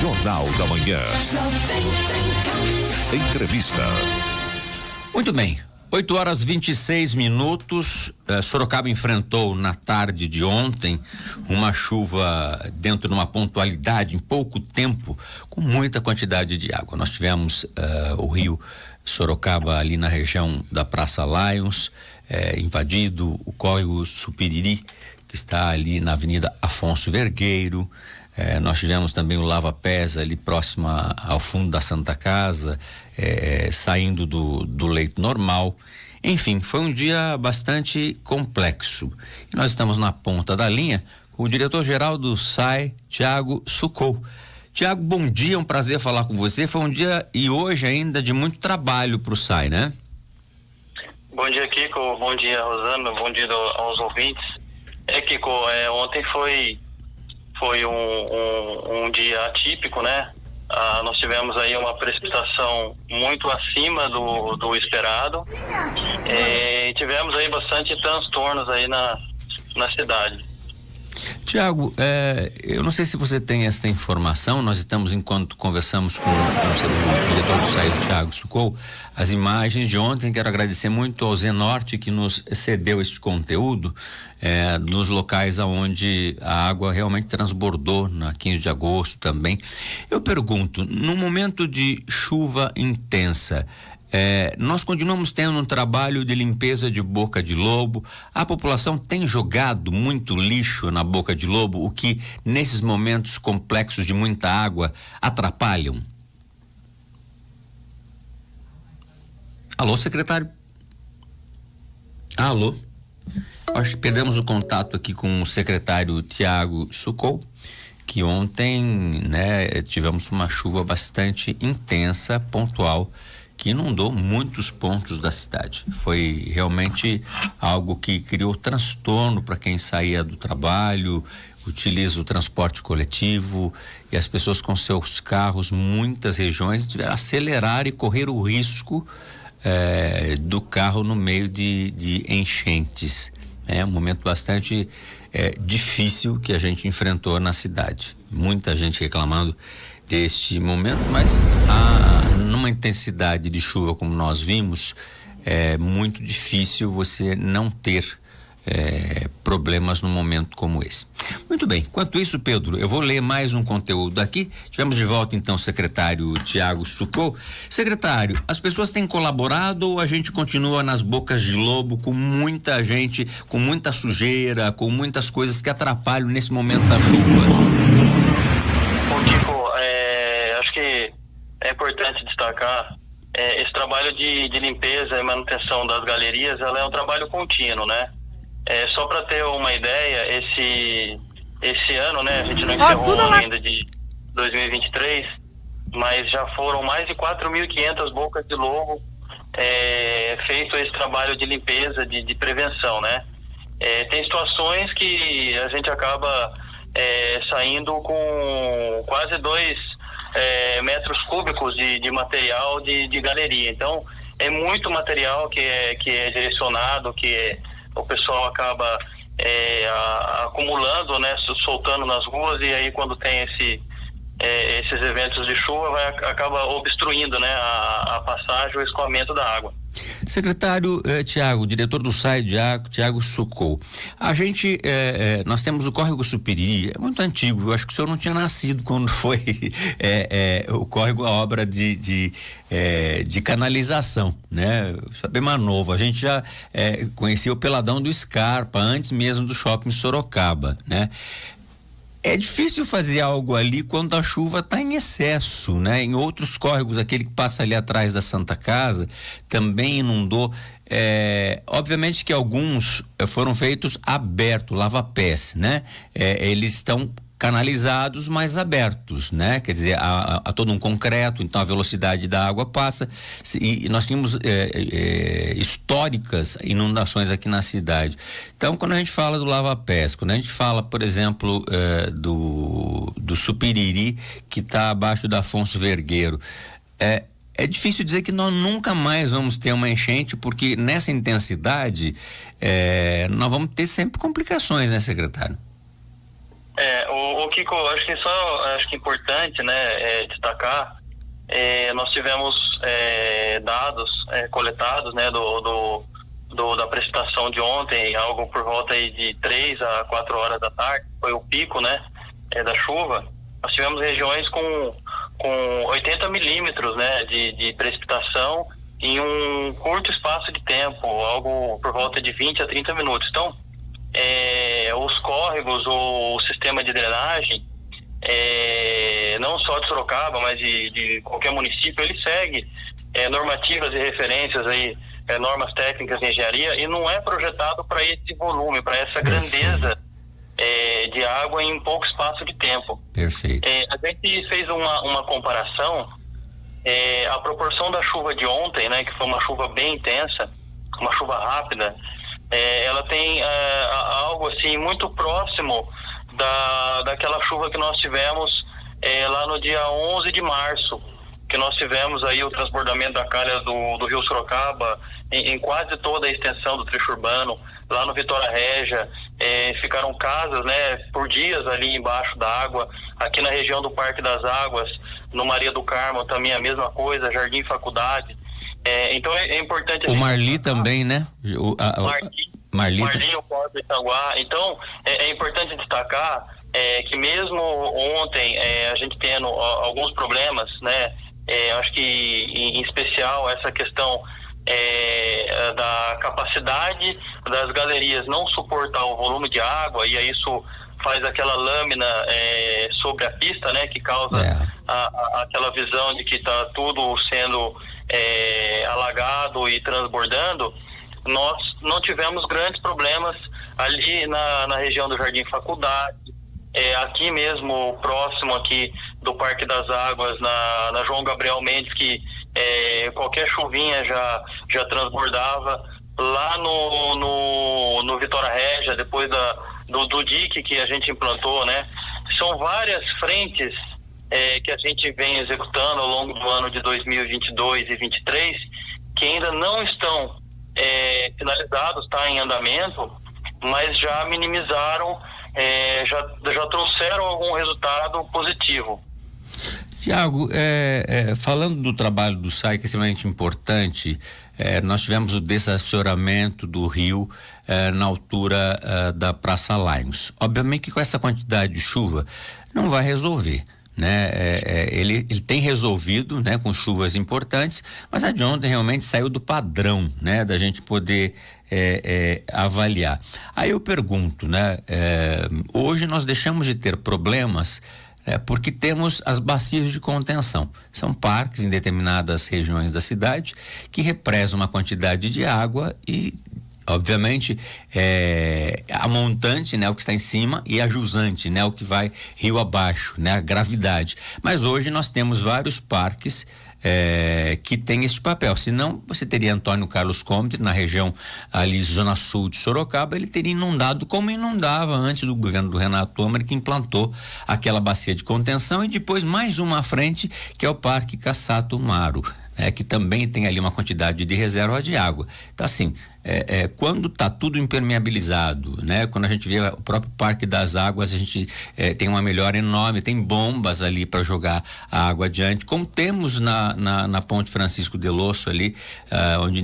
Jornal da Manhã. Entrevista. Muito bem. 8h26. Sorocaba enfrentou na tarde de ontem uma chuva dentro de uma pontualidade em pouco tempo, com muita quantidade de água. Nós tivemos o rio Sorocaba ali na região da Praça Lions, invadido, o córrego Supiriri, que está ali na Avenida Afonso Vergueiro. Nós tivemos também o Lava Pés ali próximo ao fundo da Santa Casa, saindo do leito normal. Enfim, foi um dia bastante complexo. E nós estamos na ponta da linha com o diretor-geral do SAI, Thiago Sucou. Thiago, bom dia, um prazer falar com você. Foi um dia e hoje ainda de muito trabalho para o SAI, né? Bom dia, Kiko. Bom dia, Rosana. Bom dia aos ouvintes. Kiko, ontem foi um dia atípico, né? Nós tivemos aí uma precipitação muito acima do esperado, e tivemos aí bastante transtornos aí na cidade. Tiago, eu não sei se você tem essa informação. Nós estamos, enquanto conversamos com o diretor do SAI, Thiago Sucou, as imagens de ontem. Quero agradecer muito ao Zenorte que nos cedeu este conteúdo nos locais onde a água realmente transbordou na 15 de agosto também. Eu pergunto, no momento de chuva intensa, nós continuamos tendo um trabalho de limpeza de boca de lobo. A população tem jogado muito lixo na boca de lobo, o que nesses momentos complexos de muita água atrapalham. Alô, secretário? Alô? Acho que perdemos o contato aqui com o secretário Thiago Sucou, que ontem, né, tivemos uma chuva bastante intensa, pontual, que inundou muitos pontos da cidade. Foi realmente algo que criou transtorno para quem saía do trabalho, utiliza o transporte coletivo, e as pessoas com seus carros, muitas regiões, tiveram que acelerar e correr o risco do carro no meio de enchentes. É um momento bastante difícil que a gente enfrentou na cidade. Muita gente reclamando deste momento, mas numa intensidade de chuva como nós vimos, é muito difícil você não ter problemas num momento como esse. Muito bem, enquanto isso, Pedro, eu vou ler mais um conteúdo aqui. Tivemos de volta então o secretário Thiago Sucou. Secretário, as pessoas têm colaborado ou a gente continua nas bocas de lobo com muita gente, com muita sujeira, com muitas coisas que atrapalham nesse momento da chuva? Acho que é importante destacar esse trabalho de limpeza e manutenção das galerias. Ela é um trabalho contínuo, né? Só para ter uma ideia, esse ano, né, a gente não encerrou ainda de 2023, mas já foram mais de 4.500 bocas de lobo feito esse trabalho de limpeza, de prevenção, né? Tem situações que a gente acaba saindo com quase 2 metros cúbicos de material de galeria. Então, é muito material que é direcionado, o pessoal acaba acumulando, né, soltando nas ruas, e aí quando tem esses eventos de chuva acaba obstruindo, né, a passagem, o escoamento da água. Secretário Thiago, diretor do SAI, Thiago Sucou. A gente, nós temos o córrego Supiriri, é muito antigo. Eu acho que o senhor não tinha nascido quando foi o córrego, a obra de canalização, né? O senhor é bem mais novo. A gente já conhecia o Peladão do Scarpa antes mesmo do Shopping Sorocaba, né? É difícil fazer algo ali quando a chuva está em excesso, né? Em outros córregos, aquele que passa ali atrás da Santa Casa, também inundou. Obviamente que alguns foram feitos aberto, lava-pés, né? Eles estão canalizados, mas abertos, né? Quer dizer, há todo um concreto, então a velocidade da água passa, e nós tínhamos históricas inundações aqui na cidade. Então, quando a gente fala do lava-pés, quando a gente fala, por exemplo, do Supiriri, que está abaixo da Afonso Vergueiro, é difícil dizer que nós nunca mais vamos ter uma enchente, porque nessa intensidade nós vamos ter sempre complicações, né, secretário? O Kiko, acho que é importante, né, destacar, nós tivemos dados coletados, né, da precipitação de ontem, algo por volta aí de 3 a 4 horas da tarde, foi o pico, né, da chuva. Nós tivemos regiões com 80 milímetros, né, de precipitação em um curto espaço de tempo, algo por volta de 20 a 30 minutos. Então, os córregos ou o sistema de drenagem, não só de Sorocaba, mas de qualquer município, ele segue normativas e referências aí, normas técnicas de engenharia, e não é projetado para esse volume, para essa grandeza de água em pouco espaço de tempo. Perfeito. A gente fez uma comparação, a proporção da chuva de ontem, né, que foi uma chuva bem intensa, uma chuva rápida, ela tem algo assim muito próximo daquela chuva que nós tivemos lá no dia 11 de março, que nós tivemos aí o transbordamento da calha do Rio Sorocaba em quase toda a extensão do trecho urbano, lá no Vitória Régia, ficaram casas, né, por dias ali embaixo da água. Aqui na região do Parque das Águas, no Maria do Carmo também a mesma coisa, Jardim Faculdade. Então é importante... O Marli também, né? Marli, o Porto de Itanguá. Então é importante destacar que mesmo ontem a gente tendo alguns problemas, né? Acho que em especial essa questão da capacidade das galerias não suportar o volume de água, e aí isso faz aquela lâmina sobre a pista, né, que causa aquela visão de que está tudo sendo alagado e transbordando. Nós não tivemos grandes problemas ali na região do Jardim Faculdade, aqui mesmo próximo aqui do Parque das Águas, na João Gabriel Mendes, que qualquer chuvinha já transbordava. Lá no Vitória Régia, depois do dique que a gente implantou, né? São várias frentes que a gente vem executando ao longo do ano de 2022 e 2023, que ainda não estão finalizados, está em andamento, mas já minimizaram, já trouxeram algum resultado positivo. Tiago, falando do trabalho do SAI, que é extremamente importante, nós tivemos o dessacionamento do rio na altura da Praça Limes. Obviamente que com essa quantidade de chuva não vai resolver, né? Ele tem resolvido, né, com chuvas importantes, mas a de ontem realmente saiu do padrão, né, da gente poder avaliar. Aí eu pergunto, né, hoje nós deixamos de ter problemas porque temos as bacias de contenção. São parques em determinadas regiões da cidade que represam uma quantidade de água e, obviamente, a montante, né, o que está em cima, e a jusante, né, o que vai rio abaixo, né, a gravidade. Mas hoje nós temos vários parques que tem este papel. Senão você teria Antônio Carlos Comte na região ali, zona sul de Sorocaba, ele teria inundado como inundava antes do governo do Renato Tômara, que implantou aquela bacia de contenção, e depois mais uma à frente, que é o Parque Cassato Maro, que também tem ali uma quantidade de reserva de água. Então, assim, quando está tudo impermeabilizado, né? Quando a gente vê o próprio Parque das Águas, a gente tem uma melhora enorme, tem bombas ali para jogar a água adiante, como temos na Ponte Francisco Delosso ali, onde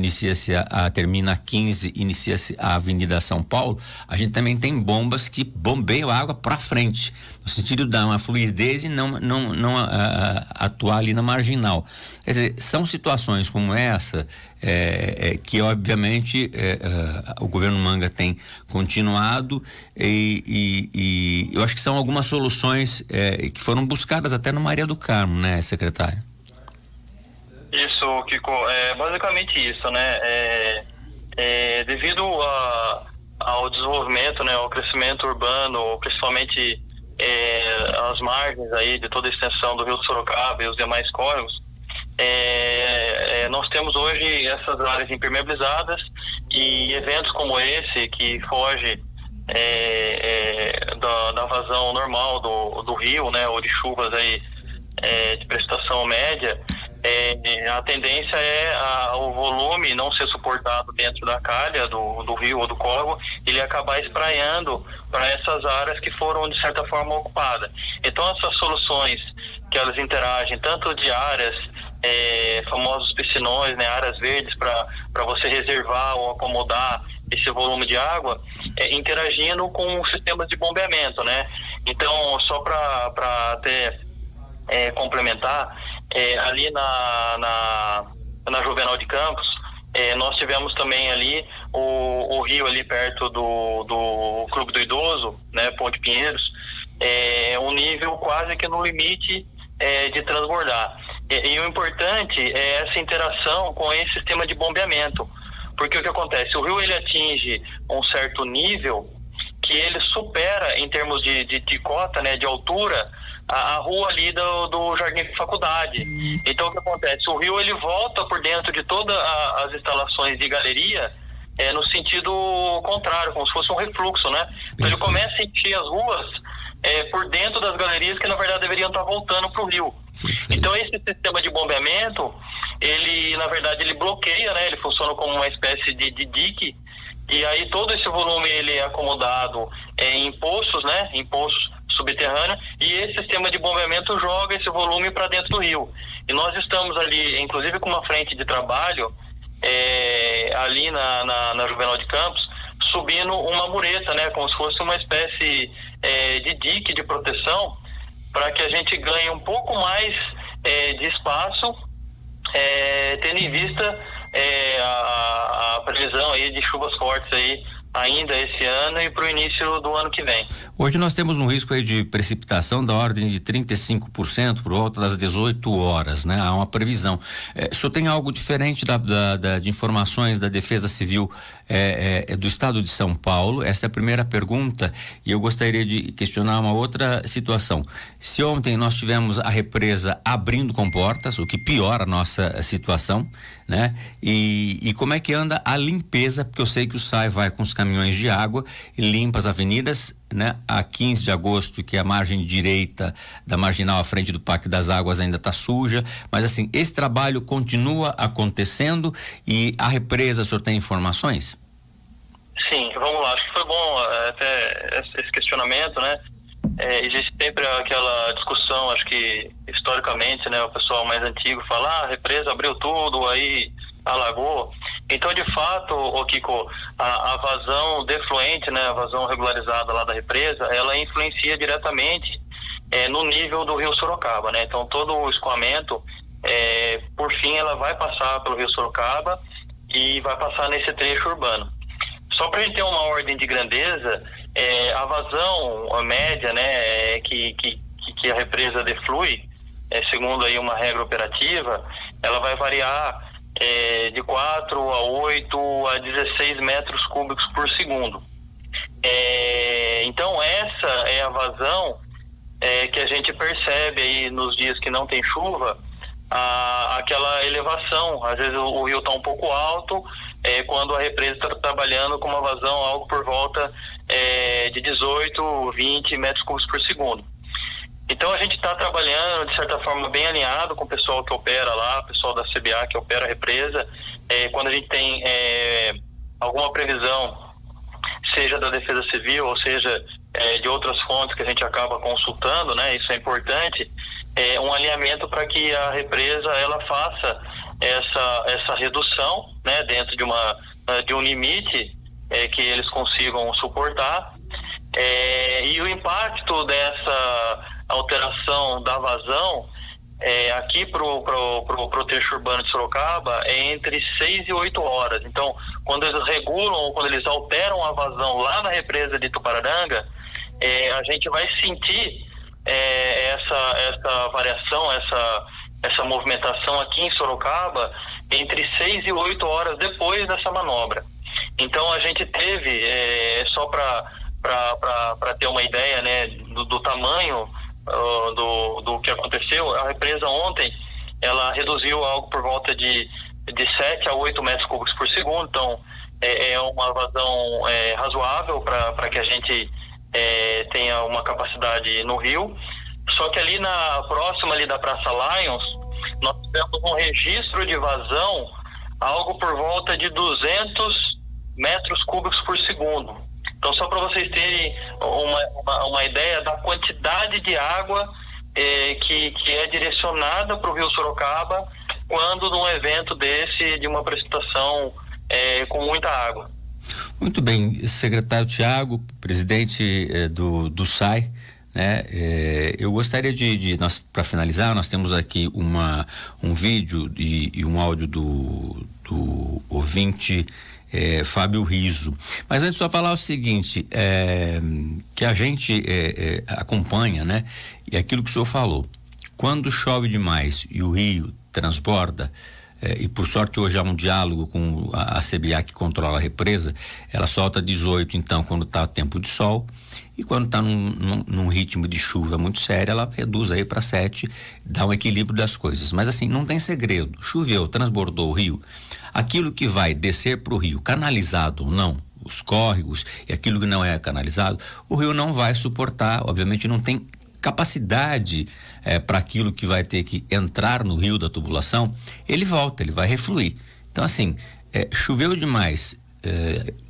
termina a 15, inicia-se a Avenida São Paulo. A gente também tem bombas que bombeiam a água para frente, no sentido de dar uma fluidez e não atuar ali na marginal. Quer dizer, são situações como essa que obviamente o governo Manga tem continuado, e eu acho que são algumas soluções que foram buscadas até no Maria do Carmo, né, secretário? Isso, Kiko, basicamente isso, né? Devido ao desenvolvimento, né, ao crescimento urbano, principalmente as margens aí de toda a extensão do Rio Sorocaba e os demais córregos, nós temos hoje essas áreas impermeabilizadas, e eventos como esse, que foge da vazão normal do rio, né, ou de chuvas aí de precipitação média, A tendência é o volume não ser suportado dentro da calha do rio ou do córrego, ele acabar espraiando para essas áreas que foram de certa forma ocupadas. Então essas soluções que elas interagem tanto de áreas, famosos piscinões, né, áreas verdes para você reservar ou acomodar esse volume de água, interagindo com sistemas de bombeamento, né? Então, só para até complementar, ali na Juvenal de Campos, nós tivemos também ali o rio ali perto do Clube do Idoso, né, Ponte Pinheiros, um nível quase que no limite de transbordar. E o importante é essa interação com esse sistema de bombeamento, porque o que acontece? O rio ele atinge um certo nível que ele supera em termos de cota, né, de altura, a rua ali do Jardim Faculdade. Então o que acontece? O rio ele volta por dentro de todas as instalações de galeria, no sentido contrário, como se fosse um refluxo, né? Então ele começa a encher as ruas por dentro das galerias que na verdade deveriam estar voltando para o rio. Então esse sistema de bombeamento, ele na verdade ele bloqueia, né? Ele funciona como uma espécie de dique, e aí todo esse volume ele é acomodado em poços, né? Em poços subterrâneos, e esse sistema de bombeamento joga esse volume para dentro do rio. E nós estamos ali, inclusive com uma frente de trabalho ali na Juvenal de Campos, subindo uma mureta, né? Como se fosse uma espécie de dique de proteção, para que a gente ganhe um pouco mais de espaço, tendo em vista a previsão aí de chuvas fortes aí ainda esse ano e para o início do ano que vem. Hoje nós temos um risco aí de precipitação da ordem de 35% por volta das 18 horas, né? Há uma previsão. O senhor tem algo diferente de informações da Defesa Civil do Estado de São Paulo? Essa é a primeira pergunta, e eu gostaria de questionar uma outra situação. Se ontem nós tivemos a represa abrindo comportas, o que piora a nossa situação, né? E como é que anda a limpeza, porque eu sei que o SAI vai com os caminhões de água e limpa as avenidas, né? A 15 de agosto, que a margem direita da marginal à frente do Parque das Águas ainda está suja, mas assim, esse trabalho continua acontecendo e a represa, o senhor tem informações? Sim, vamos lá, acho que foi bom até esse questionamento, né? Existe sempre aquela discussão, acho que historicamente, né, o pessoal mais antigo fala, a represa abriu tudo, aí alagou. Então, de fato, Kiko, a vazão defluente, né, a vazão regularizada lá da represa, ela influencia diretamente no nível do Rio Sorocaba, né? Então, todo o escoamento, por fim, ela vai passar pelo Rio Sorocaba e vai passar nesse trecho urbano. Só para a gente ter uma ordem de grandeza, a vazão a média, né, que a represa deflui, segundo aí uma regra operativa, ela vai variar de 4 a 8 a 16 metros cúbicos por segundo. Então essa é a vazão que a gente percebe aí nos dias que não tem chuva, aquela elevação. Às vezes o rio está um pouco alto, quando a represa está trabalhando com uma vazão algo por volta de 18, 20 metros cúbicos por segundo. Então a gente está trabalhando de certa forma bem alinhado com o pessoal que opera lá, o pessoal da CBA que opera a represa. Quando a gente tem alguma previsão, seja da Defesa Civil ou seja de outras fontes que a gente acaba consultando, né? Isso é importante, um alinhamento para que a represa ela faça essa redução, né? Dentro de um limite que eles consigam suportar, e o impacto dessa alteração da vazão aqui pro trecho urbano de Sorocaba é entre 6 e 8 horas. Então, quando eles regulam ou quando eles alteram a vazão lá na represa de Tupararanga, a gente vai sentir essa variação, essa movimentação aqui em Sorocaba entre 6 e 8 horas depois dessa manobra. Então a gente teve, só para ter uma ideia, né, do tamanho do que aconteceu, a represa ontem ela reduziu algo por volta de 7 a 8 metros cúbicos por segundo. Então é uma vazão razoável para que a gente tenha uma capacidade no rio. Só que ali próxima ali da Praça Lions, nós tivemos um registro de vazão algo por volta de 200 metros cúbicos por segundo. Então, só para vocês terem uma ideia da quantidade de água que é direcionada para o Rio Sorocaba quando num evento desse, de uma precipitação com muita água. Muito bem, secretário Tiago, presidente do SAI, né? Eu gostaria nós, para finalizar, nós temos aqui um vídeo e um áudio do ouvinte Fábio Riso. Mas antes só falar o seguinte, que a gente acompanha, né? E aquilo que o senhor falou, quando chove demais e o rio transborda, e por sorte hoje há um diálogo com a CBA que controla a represa, ela solta 18 então quando está tempo de sol, e quando está num ritmo de chuva muito sério, ela reduz aí para 7, dá um equilíbrio das coisas. Mas assim, não tem segredo, choveu, transbordou o rio, aquilo que vai descer para o rio, canalizado ou não, os córregos e aquilo que não é canalizado, o rio não vai suportar, obviamente não tem capacidade para aquilo que vai ter que entrar no rio da tubulação, ele volta, ele vai refluir. Então assim, choveu demais,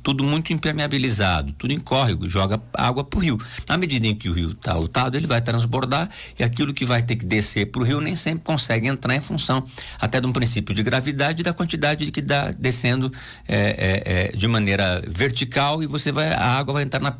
tudo muito impermeabilizado, tudo em córrego, joga água pro rio. Na medida em que o rio está lotado, ele vai transbordar e aquilo que vai ter que descer pro rio nem sempre consegue entrar em função até de um princípio de gravidade e da quantidade que dá descendo de maneira vertical, e a água vai entrar na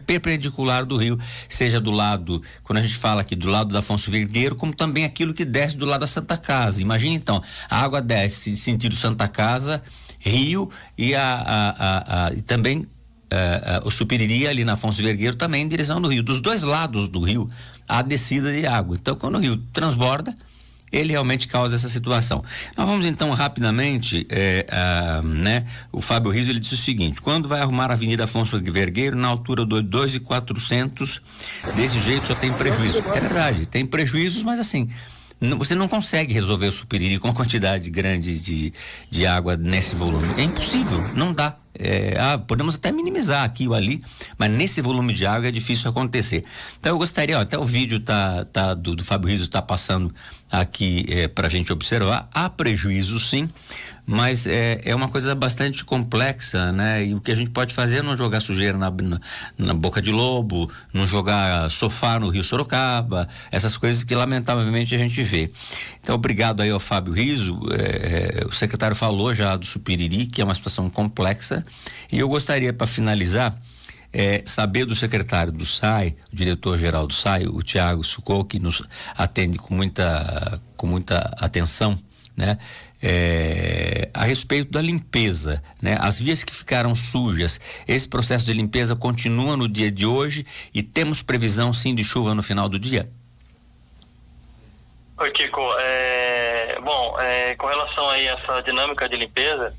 perpendicular do rio, seja do lado, quando a gente fala aqui do lado da Afonso Vergueiro, como também aquilo que desce do lado da Santa Casa. Imagina então, a água desce sentido Santa Casa, rio, e e também o Supiriri ali na Afonso Vergueiro também em direção do rio. Dos dois lados do rio há descida de água. Então, quando o rio transborda, ele realmente causa essa situação. Nós vamos então rapidamente, né? O Fábio Riso, ele disse o seguinte: quando vai arrumar a Avenida Afonso Vergueiro na altura do 2.400, desse jeito só tem prejuízo. É verdade, tem prejuízos, mas assim, você não consegue resolver o Supiriri com uma quantidade grande de água nesse volume. É impossível, não dá. Podemos até minimizar aqui ou ali, mas nesse volume de água é difícil acontecer. Então eu gostaria, até o vídeo do Fábio Riso tá passando aqui pra gente observar. Há prejuízo sim, mas é uma coisa bastante complexa, né? E o que a gente pode fazer é não jogar sujeira na boca de lobo, não jogar sofá no Rio Sorocaba, essas coisas que lamentavelmente a gente vê. Então obrigado aí ao Fábio Riso. O secretário falou já do Supiriri, que é uma situação complexa, e eu gostaria, para finalizar, saber do secretário do SAI, o diretor-geral do SAI, o Tiago Sucol, que nos atende com muita atenção, né? A respeito da limpeza, né? As vias que ficaram sujas, esse processo de limpeza continua no dia de hoje e temos previsão sim de chuva no final do dia? Oi, Kiko, com relação aí a essa dinâmica de limpeza,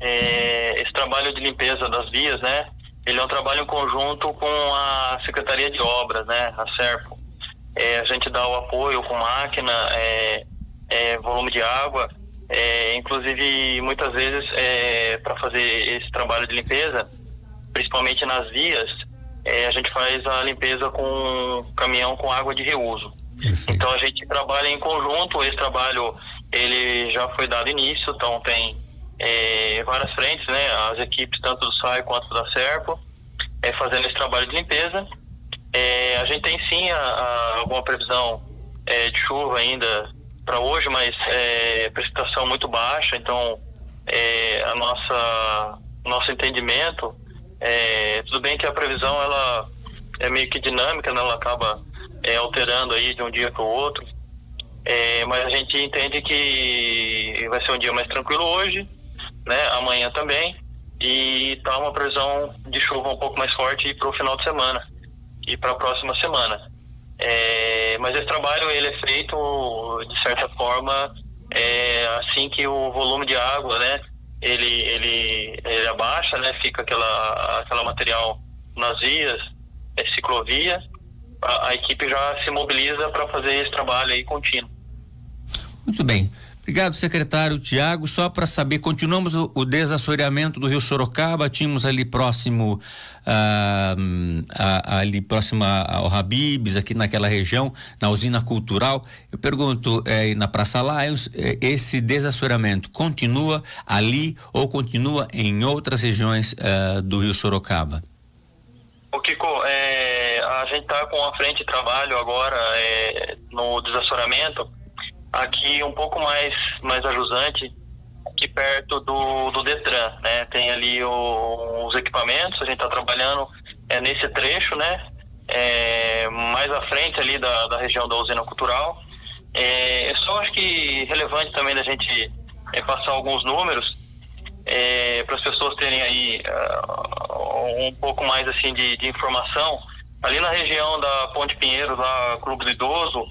esse trabalho de limpeza das vias, né? Ele é um trabalho em conjunto com a Secretaria de Obras, né? A SERPO. A gente dá o apoio com máquina, volume de água, inclusive muitas vezes para fazer esse trabalho de limpeza, principalmente nas vias, a gente faz a limpeza com caminhão com água de reuso. Perfeito. Então a gente trabalha em conjunto. Esse trabalho ele já foi dado início, então tem várias frentes, né? As equipes tanto do SAI quanto da SERPO fazendo esse trabalho de limpeza. A gente tem sim alguma previsão de chuva ainda para hoje, mas precipitação muito baixa, então nosso entendimento, tudo bem que a previsão ela é meio que dinâmica, né? Ela acaba alterando aí de um dia para o outro, mas a gente entende que vai ser um dia mais tranquilo hoje, né? Amanhã também, e tá uma previsão de chuva um pouco mais forte para o final de semana e para a próxima semana. Mas esse trabalho ele é feito de certa forma assim que o volume de água, né? Ele abaixa, né? Fica aquela material nas vias, ciclovia. A equipe já se mobiliza para fazer esse trabalho aí contínuo. Muito bem. Obrigado, secretário Tiago. Só para saber, continuamos o desassoreamento do Rio Sorocaba. Tínhamos ali próximo ali próximo ao Habib's, aqui naquela região, na usina cultural. Eu pergunto, na Praça Lions, esse desassoreamento continua ali ou continua em outras regiões do Rio Sorocaba? O Kiko, a gente está com a frente de trabalho agora no desassoreamento aqui um pouco mais ajusante, aqui perto do Detran, né? Tem ali os equipamentos, a gente está trabalhando nesse trecho, né? Mais à frente ali da região da usina cultural. Só acho que relevante também da gente passar alguns números para as pessoas terem aí um pouco mais assim de informação. Ali na região da Ponte Pinheiros, lá Clube do Idoso,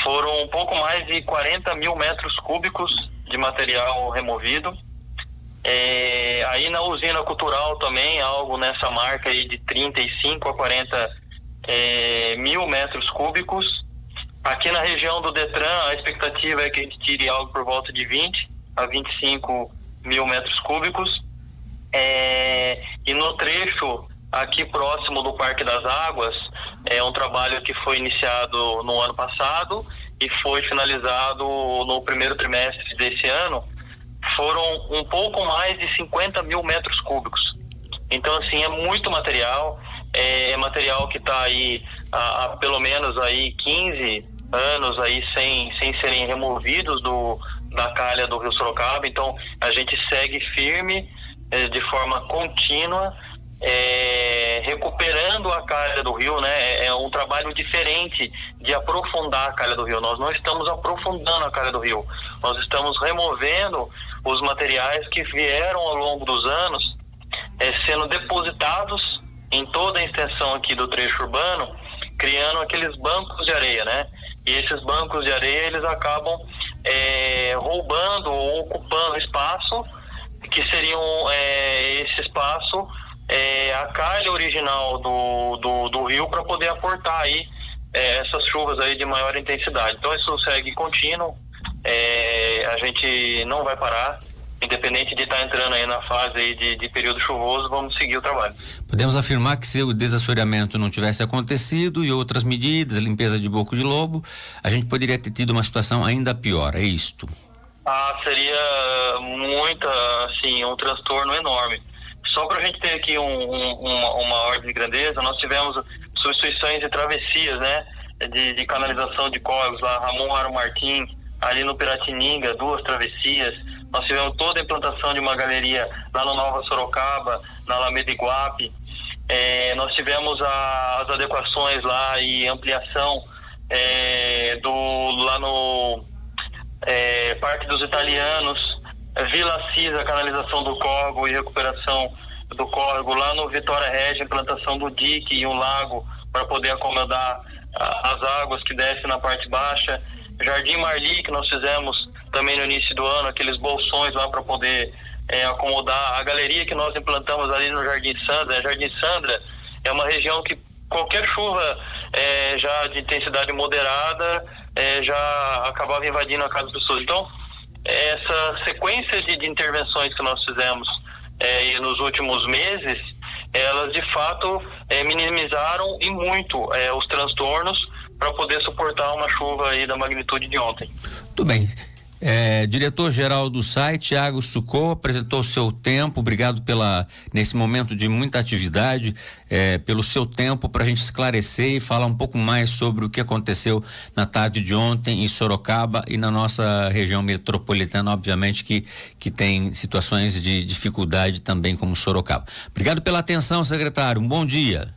foram um pouco mais de 40 mil metros cúbicos de material removido. Aí na usina cultural também, algo nessa marca aí de 35 a 40 mil metros cúbicos. Aqui na região do Detran, a expectativa é que a gente tire algo por volta de 20 a 25 mil metros cúbicos. E no trecho aqui próximo do Parque das Águas, é um trabalho que foi iniciado no ano passado e foi finalizado no primeiro trimestre desse ano. Foram um pouco mais de 50 mil metros cúbicos. Então, assim, é muito material. É material que está aí há pelo menos aí 15 anos aí sem serem removidos da calha do Rio Sorocaba. Então, a gente segue firme de forma contínua, recuperando a calha do rio, né? É um trabalho diferente de aprofundar a calha do rio. Nós não estamos aprofundando a calha do rio, nós estamos removendo os materiais que vieram ao longo dos anos sendo depositados em toda a extensão aqui do trecho urbano, criando aqueles bancos de areia, né? E esses bancos de areia, eles acabam roubando ou ocupando espaço que seriam esse espaço a calha original do rio, para poder aportar aí essas chuvas aí de maior intensidade. Então isso segue contínuo, a gente não vai parar, independente de estar entrando aí na fase aí de período chuvoso, vamos seguir o trabalho. Podemos afirmar que se o desassoreamento não tivesse acontecido e outras medidas, limpeza de boco de lobo, a gente poderia ter tido uma situação ainda pior, é isto? Seria assim, um transtorno enorme. Só para a gente ter aqui uma ordem de grandeza, nós tivemos substituições de travessias, né? De canalização de córregos lá, Ramon Aro Martim, ali no Piratininga, 2 travessias. Nós tivemos toda a implantação de uma galeria lá no Nova Sorocaba, na Alameda Iguape. Nós tivemos as adequações lá e ampliação lá no Parque dos Italianos, Vila Cisa, canalização do córrego e recuperação do córrego, lá no Vitória Regia, implantação do dique e um lago para poder acomodar as águas que descem na parte baixa. Jardim Marli, que nós fizemos também no início do ano, aqueles bolsões lá para poder acomodar a galeria que nós implantamos ali no Jardim Sandra. Jardim Sandra é uma região que qualquer chuva já de intensidade moderada já acabava invadindo a casa das pessoas. Então, essa sequência de intervenções que nós fizemos nos últimos meses, elas de fato minimizaram e muito os transtornos para poder suportar uma chuva aí da magnitude de ontem. Muito bem. Diretor-geral do SAI, Tiago Sucou, apresentou o seu tempo. Obrigado nesse momento de muita atividade, pelo seu tempo para a gente esclarecer e falar um pouco mais sobre o que aconteceu na tarde de ontem em Sorocaba e na nossa região metropolitana, obviamente que tem situações de dificuldade também como Sorocaba. Obrigado pela atenção, secretário. Um bom dia.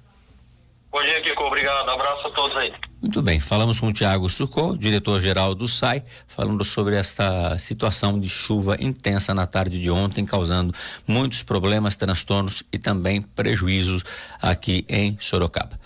Bom dia, Kiko. Obrigado. Abraço a todos aí. Muito bem, falamos com o Tiago Sucou, diretor-geral do SAI, falando sobre esta situação de chuva intensa na tarde de ontem, causando muitos problemas, transtornos e também prejuízos aqui em Sorocaba.